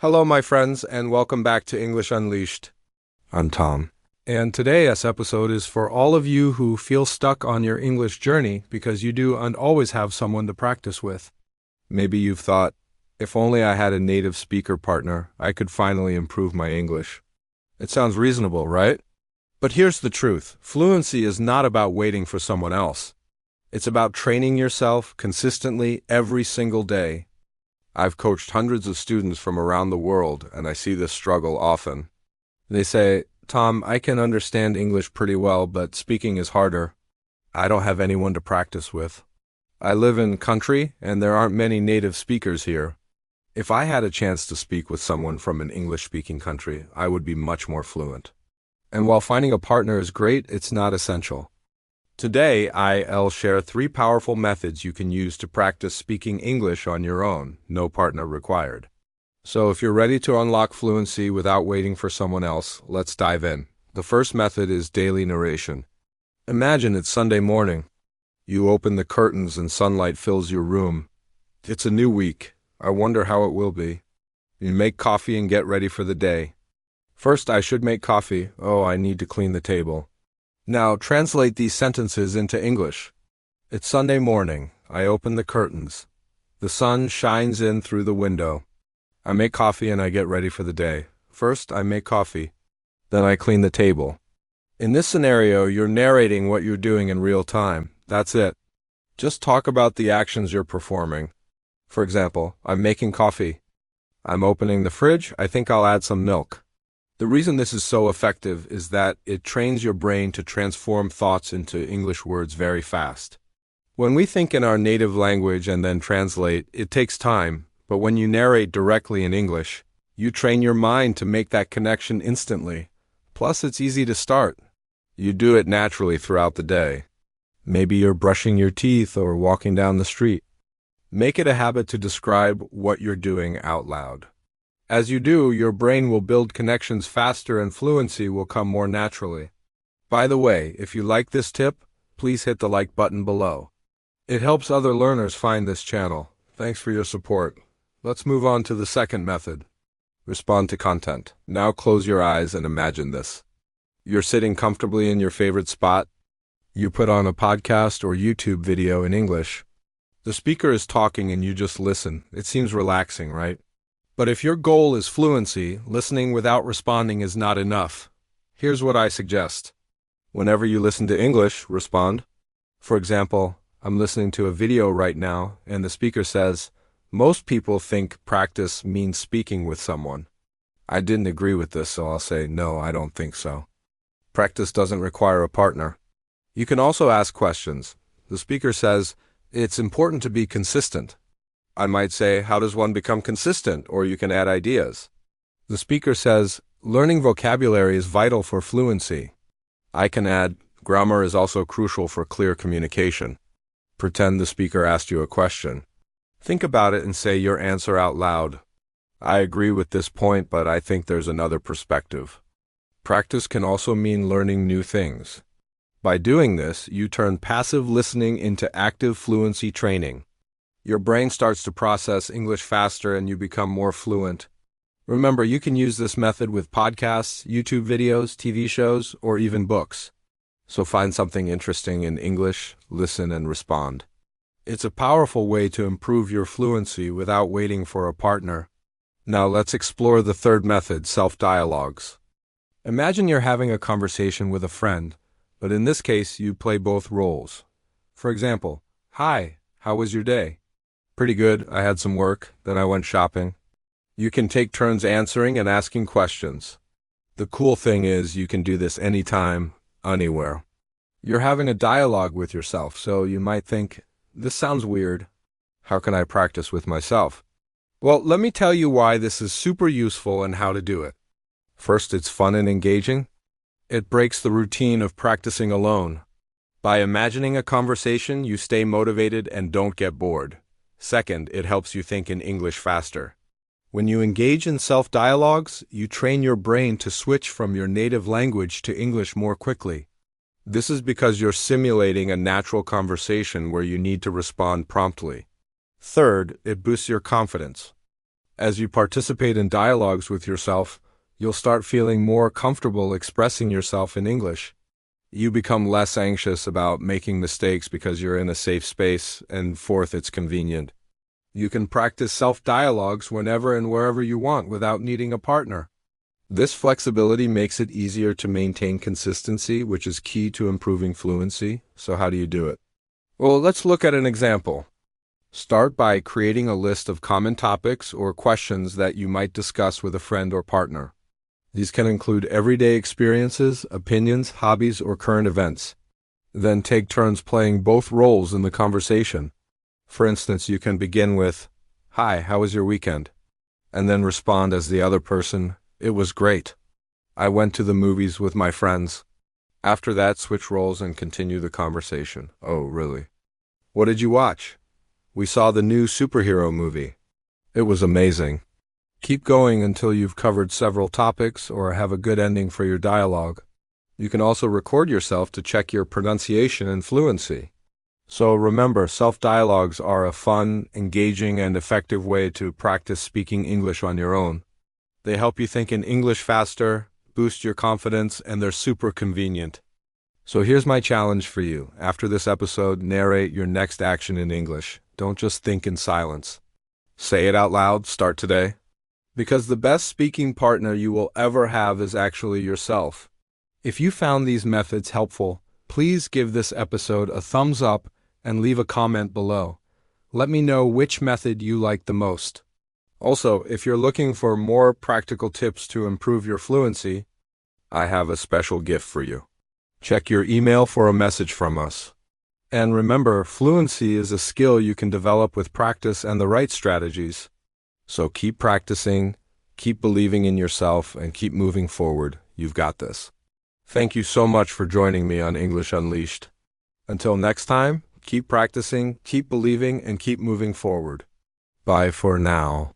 Hello, my friends, and welcome back to English Unleashed. I'm Tom. And today's episode is for all of you who feel stuck on your English journey because you do and always have someone to practice with. Maybe you've thought, if only I had a native speaker partner, I could finally improve my English. It sounds reasonable, right? But here's the truth. Fluency is not about waiting for someone else. It's about training yourself consistently every single day. I've coached hundreds of students from around the world, and I see this struggle often. They say, Tom, I can understand English pretty well, but speaking is harder. I don't have anyone to practice with. I live in country, and there aren't many native speakers here. If I had a chance to speak with someone from an English-speaking country, I would be much more fluent. And while finding a partner is great, it's not essential. Today, I'll share 3 powerful methods you can use to practice speaking English on your own, no partner required. So if you're ready to unlock fluency without waiting for someone else, let's dive in. The first method is daily narration. Imagine it's Sunday morning. You open the curtains and sunlight fills your room. It's a new week. I wonder how it will be. You make coffee and get ready for the day. First, I should make coffee. Oh, I need to clean the table. Now, translate these sentences into English. It's Sunday morning. I open the curtains. The sun shines in through the window. I make coffee and I get ready for the day. First, I make coffee. Then I clean the table. In this scenario, you're narrating what you're doing in real time. That's it. Just talk about the actions you're performing. For example, I'm making coffee. I'm opening the fridge. I think I'll add some milk. The reason this is so effective is that it trains your brain to transform thoughts into English words very fast. When we think in our native language and then translate, it takes time, but when you narrate directly in English, you train your mind to make that connection instantly. Plus, it's easy to start. You do it naturally throughout the day. Maybe you're brushing your teeth or walking down the street. Make it a habit to describe what you're doing out loud. As you do, your brain will build connections faster and fluency will come more naturally. By the way, if you like this tip, please hit the like button below. It helps other learners find this channel. Thanks for your support. Let's move on to the second method. Respond to content. Now close your eyes and imagine this. You're sitting comfortably in your favorite spot. You put on a podcast or YouTube video in English. The speaker is talking and you just listen. It seems relaxing, right? But if your goal is fluency, listening without responding is not enough. Here's what I suggest. Whenever you listen to English, respond. For example, I'm listening to a video right now, and the speaker says, most people think practice means speaking with someone. I didn't agree with this, so I'll say, no, I don't think so. Practice doesn't require a partner. You can also ask questions. The speaker says, it's important to be consistent. I might say, how does one become consistent? Or you can add ideas. The speaker says, learning vocabulary is vital for fluency. I can add, grammar is also crucial for clear communication. Pretend the speaker asked you a question. Think about it and say your answer out loud. I agree with this point, but I think there's another perspective. Practice can also mean learning new things. By doing this, you turn passive listening into active fluency training. Your brain starts to process English faster and you become more fluent. Remember, you can use this method with podcasts, YouTube videos, TV shows, or even books. So find something interesting in English, listen, and respond. It's a powerful way to improve your fluency without waiting for a partner. Now let's explore the third method, self-dialogues. Imagine you're having a conversation with a friend, but in this case, you play both roles. For example, hi, how was your day? Pretty good. I had some work, then I went shopping. You can take turns answering and asking questions. The cool thing is you can do this anytime, anywhere. You're having a dialogue with yourself, so you might think, this sounds weird. How can I practice with myself? Well, let me tell you why this is super useful and how to do it. First, it's fun and engaging. It breaks the routine of practicing alone. By imagining a conversation, you stay motivated and don't get bored. Second, it helps you think in English faster. When you engage in self-dialogues, you train your brain to switch from your native language to English more quickly. This is because you're simulating a natural conversation where you need to respond promptly. Third, it boosts your confidence. As you participate in dialogues with yourself, you'll start feeling more comfortable expressing yourself in English. You become less anxious about making mistakes because you're in a safe space, and fourth, it's convenient. You can practice self-dialogues whenever and wherever you want without needing a partner. This flexibility makes it easier to maintain consistency, which is key to improving fluency. So how do you do it? Well, let's look at an example. Start by creating a list of common topics or questions that you might discuss with a friend or partner. These can include everyday experiences, opinions, hobbies, or current events. Then take turns playing both roles in the conversation. For instance, you can begin with, "Hi, how was your weekend?" and then respond as the other person, "It was great. I went to the movies with my friends." After that, switch roles and continue the conversation. "Oh, really? What did you watch?" "We saw the new superhero movie. It was amazing." Keep going until you've covered several topics or have a good ending for your dialogue. You can also record yourself to check your pronunciation and fluency. So remember, self-dialogues are a fun, engaging, and effective way to practice speaking English on your own. They help you think in English faster, boost your confidence, and they're super convenient. So here's my challenge for you. After this episode, narrate your next action in English. Don't just think in silence. Say it out loud. Start today. Because the best speaking partner you will ever have is actually yourself. If you found these methods helpful, please give this episode a thumbs up and leave a comment below. Let me know which method you like the most. Also, if you're looking for more practical tips to improve your fluency, I have a special gift for you. Check your email for a message from us. And remember, fluency is a skill you can develop with practice and the right strategies. So keep practicing, keep believing in yourself, and keep moving forward. You've got this. Thank you so much for joining me on English Unleashed. Until next time, keep practicing, keep believing, and keep moving forward. Bye for now.